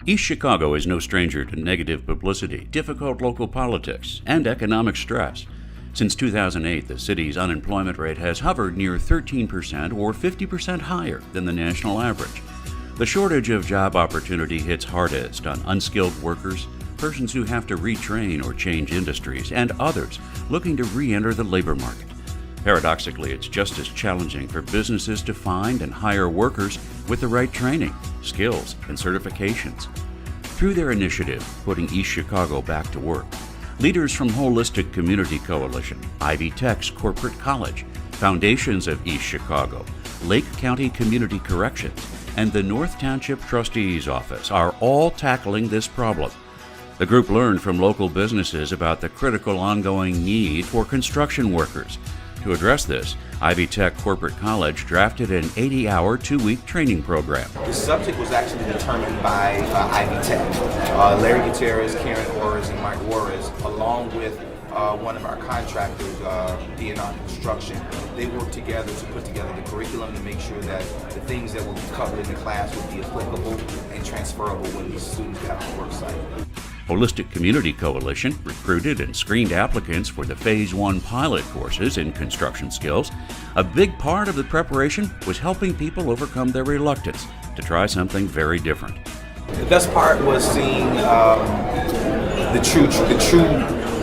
East Chicago is no stranger to negative publicity, difficult local politics, and economic stress. Since 2008, the city's unemployment rate has hovered near 13% or 50% higher than the national average. The shortage of job opportunity hits hardest on unskilled workers, persons who have to retrain or change industries, and others looking to re-enter the labor market. Paradoxically, it's just as challenging for businesses to find and hire workers with the right training, skills, and certifications. Through their initiative, Putting East Chicago Back to Work, leaders from Holistic Community Coalition, Ivy Tech's Corporate College, Foundations of East Chicago, Lake County Community Corrections, and the North Township Trustee's Office are all tackling this problem. The group learned from local businesses about the critical ongoing need for construction workers. To address this, Ivy Tech Corporate College drafted an 80-hour, 2-week training program. The subject was actually determined by Ivy Tech. Larry Gutierrez, Karen Orris, and Mike Juarez, along with one of our contractors, DNR Construction. They worked together to put together the curriculum to make sure that the things that will be covered in the class would be applicable and transferable when these students got on the work site. Holistic Community Coalition recruited and screened applicants for the Phase 1 pilot courses in construction skills. A big part of the preparation was helping people overcome their reluctance to try something very different. The best part was seeing the true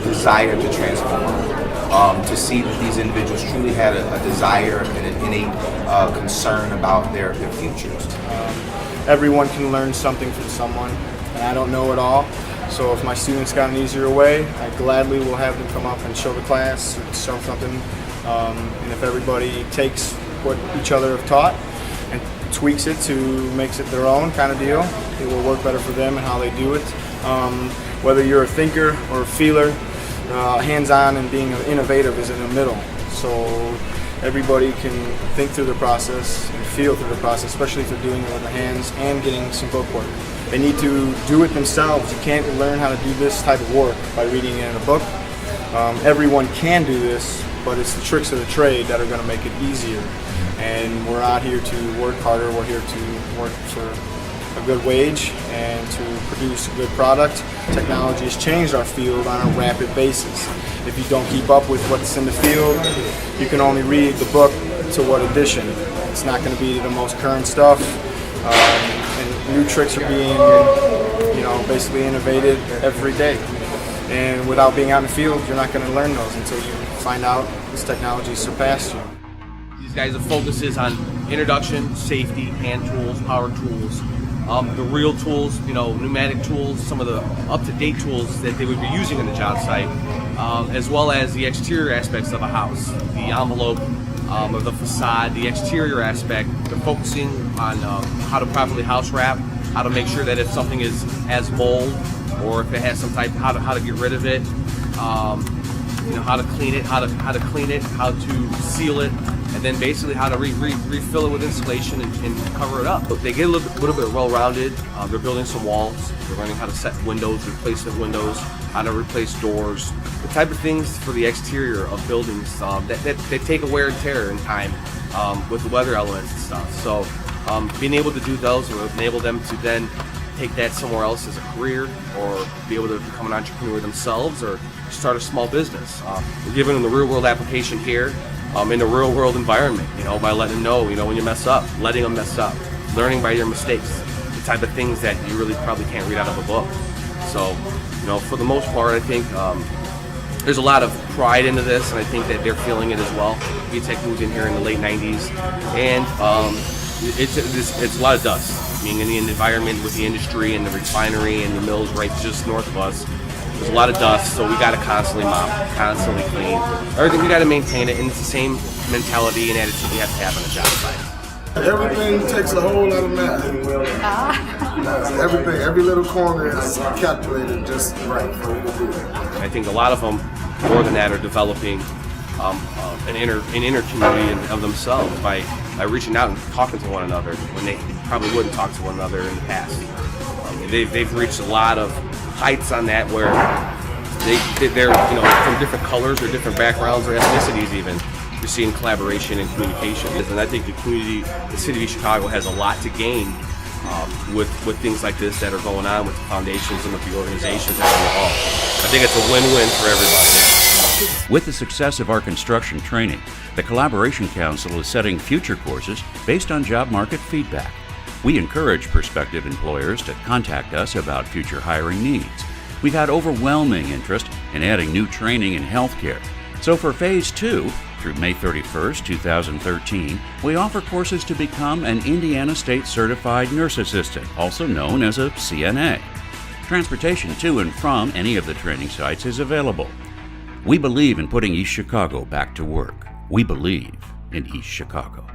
desire to transform, to see that these individuals truly had a desire and an innate concern about their futures. Everyone can learn something from someone, and I don't know it all. So if my students got an easier way, I gladly will have them come up and show the class, show something. And if everybody takes what each other have taught and tweaks it to makes it their own kind of deal, it will work better for them and how they do it. Whether you're a thinker or a feeler, hands-on and being innovative is in the middle. So everybody can think through the process and feel through the process, especially if they're doing it with the hands and getting some book work. They need to do it themselves. You can't learn how to do this type of work by reading it in a book. Everyone can do this, but it's the tricks of the trade that are going to make it easier. And we're not here to work harder. We're here to work for a good wage and to produce a good product. Technology has changed our field on a rapid basis. If you don't keep up with what's in the field, you can only read the book to what edition. It's not going to be the most current stuff. And new tricks are being, basically innovated every day. And without being out in the field, you're not going to learn those until you find out this technology surpassed you. These guys' focus is on introduction, safety, hand tools, power tools, the real tools, pneumatic tools, some of the up-to-date tools that they would be using on the job site, as well as the exterior aspects of a house, the envelope of the facade, the exterior aspect. They're focusing on how to properly house wrap, how to make sure that if something has mold or if it has some type, how to get rid of it, how to clean it, how to clean it, how to seal it, and then basically how to refill it with insulation and cover it up. They get a little bit well-rounded. They're building some walls. They're learning how to set windows, replacement windows, how to replace doors, the type of things for the exterior of buildings that take a wear and tear in time with the weather elements and stuff. So being able to do those will enable them to then take that somewhere else as a career or be able to become an entrepreneur themselves or start a small business. We're giving them the real-world application here in a real-world environment, by letting them know, when you mess up, letting them mess up, learning by your mistakes, the type of things that you really probably can't read out of a book. So, for the most part, I think there's a lot of pride into this, and I think that they're feeling it as well. VTech moved in here in the late 90s, and it's a lot of dust. Being in the environment with the industry and the refinery and the mills right just north of us, there's a lot of dust, so we got to constantly mop, constantly clean. Everything, we got to maintain it, and it's the same mentality and attitude you have to have on a job site. Everything takes a whole lot of math. Everything, every little corner is calculated just right for you to do it. I think a lot of them, more than that, are developing an inner community of themselves by reaching out and talking to one another when they probably wouldn't talk to one another in the past. They've reached a lot of heights on that where they're from different colors or different backgrounds or ethnicities even. You're secrecy and collaboration and communication. And I think the city of Chicago has a lot to gain with things like this that are going on with the foundations and with the organizations that are involved. I think it's a win-win for everybody. With the success of our construction training, the Collaboration Council is setting future courses based on job market feedback. We encourage prospective employers to contact us about future hiring needs. We've had overwhelming interest in adding new training in healthcare. So for Phase 2, through May 31st, 2013, we offer courses to become an Indiana State Certified Nurse Assistant, also known as a CNA. Transportation to and from any of the training sites is available. We believe in putting East Chicago back to work. We believe in East Chicago.